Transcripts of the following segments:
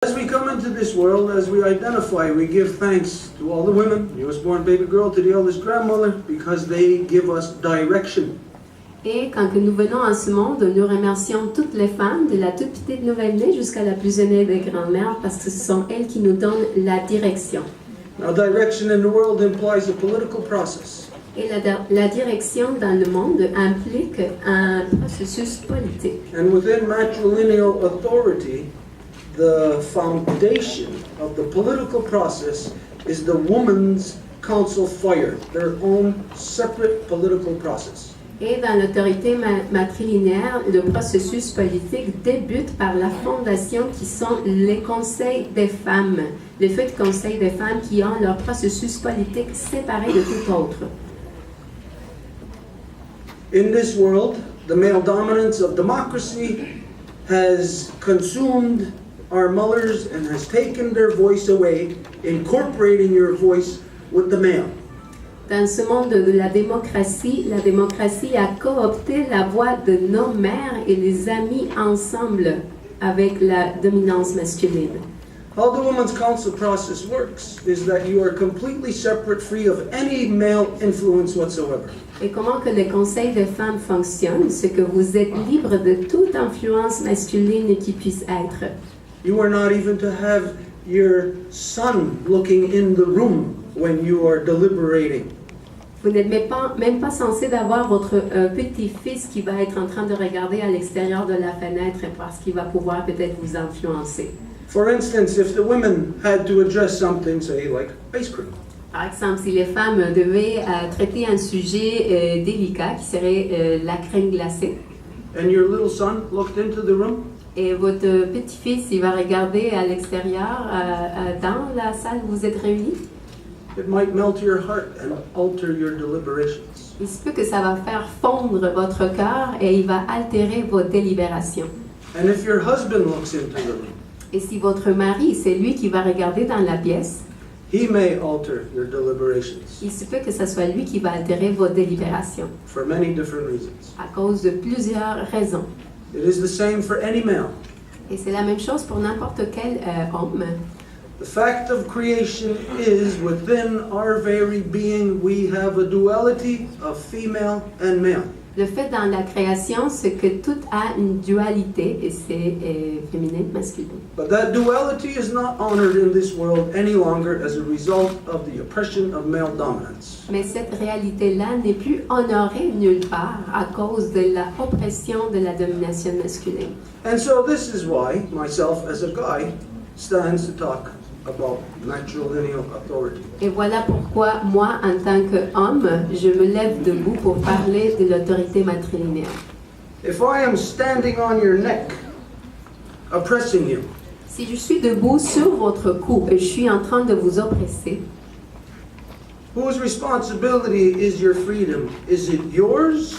As we come into this world, as we identify, we give thanks to all the women, newest born baby girl to the eldest grandmother, because they give us direction. Et quand que nous venons en ce monde, nous remercions toutes les femmes, de la toute petite nouvelle-née jusqu'à la plus aînée des grands-mères, parce que ce sont elles qui nous donnent la direction. Now, direction in the world implies a political process. Et la direction dans le monde implique un processus politique. And within matrilineal authority, the foundation of the political process is the woman's council fire, their own separate political process. Et dans l'autorité matrilinéaire, le processus politique débute par la fondation qui sont les conseils des femmes, les feux de conseil des femmes qui ont leur processus politique séparé de tout autre. In this world, the male dominance of democracy has consumed our mothers and has taken their voice away, incorporating your voice with the male. Dans ce monde de la démocratie a coopté la voix de nos mères et les a mis ensemble avec la dominance masculine. How the Women's Council process works is that you are completely separate, free of any male influence whatsoever. Et comment que le conseil des femmes fonctionne, c'est que vous êtes libre de toute influence masculine qui puisse être. You are not even to have your son looking in the room when you are deliberating. Vous n'êtes même pas censé d'avoir votre petit-fils qui va être en train de regarder à l'extérieur de la fenêtre parce qu'il va pouvoir peut-être vous influencer. For instance, if the women had to address something, say like ice cream, Par exemple, si les femmes devaient traiter un sujet délicat qui serait la crème glacée, and your little son looked into the room, et votre petit-fils il va regarder à l'extérieur dans la salle où vous êtes réunis, it might melt your heart and alter your deliberations. il se peut que ça va faire fondre votre cœur et il va altérer vos délibérations. And if your husband looks into the room, Et si votre mari, c'est lui qui va regarder dans la pièce, he may alter your deliberations il se peut que ce soit lui qui va altérer vos délibérations for many different reasons. à cause de plusieurs raisons. It is the same for any male. Et c'est la même chose pour n'importe quel homme. The fact of creation is within our very being we have a duality of female and male. Le fait dans la création, c'est que tout a une dualité, et c'est féminin, masculin. But that duality is not honored in this world any longer as a result of the oppression of male dominance. Mais cette réalité-là n'est plus honorée nulle part à cause de la oppression de la domination masculine. And so this is why myself as a guy stands to talk about matrilineal authority. Et voilà pourquoi moi, en tant qu'homme, je me lève debout pour parler de l'autorité matrilinéaire. If I am standing on your neck, oppressing you, Si je suis debout sur votre cou et je suis en train de vous oppresser, whose responsibility is your freedom? Is it yours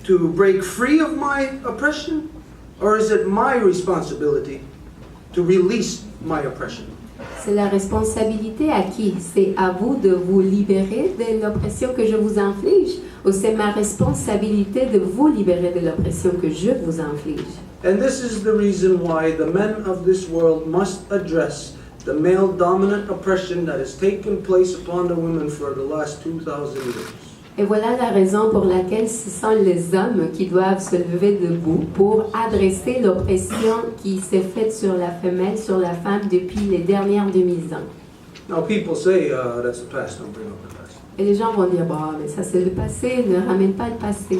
to break free of my oppression? Or is it my responsibility to release my oppression? c'est la responsabilité à qui? C'est à vous de vous libérer de l'oppression que je vous inflige? Ou c'est ma responsabilité de vous libérer de l'oppression que je vous inflige? And this is the reason why the men of this world must address the male dominant oppression that has taken place upon the women for the last 2,000 years. Et voilà la raison pour laquelle ce sont les hommes qui doivent se lever debout pour adresser l'oppression qui s'est faite sur la femelle, sur la femme depuis les dernières 2000 ans. Now people say, that's the past, don't bring up the past. Et les gens vont dire, bon, mais ça c'est le passé, ne ramène pas le passé.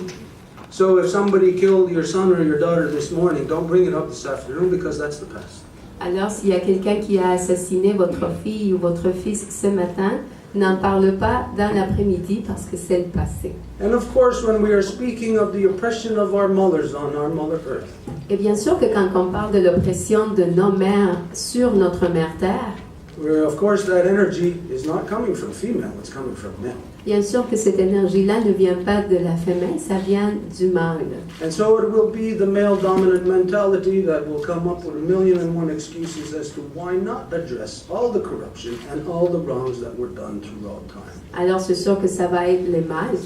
So if somebody killed your son or your daughter this morning, don't bring it up this afternoon because that's the past. Alors s'il y a quelqu'un qui a assassiné votre fille ou votre fils ce matin, n'en parle pas dans l'après-midi parce que c'est le passé. And of course, when we are speaking of the oppression of our mothers on our Mother Earth, Et bien sûr que quand on parle de l'oppression de nos mères sur notre mère Terre, where of course that energy is not coming from female, it's coming from male. bien sûr que cette énergie-là ne vient pas de la femelle, ça vient du mâle. And so it will be the male dominant mentality that will come up with 1,000,001 excuses as to why not address all the corruption and all the wrongs that were done throughout time. Alors c'est sûr que ça va être les mâles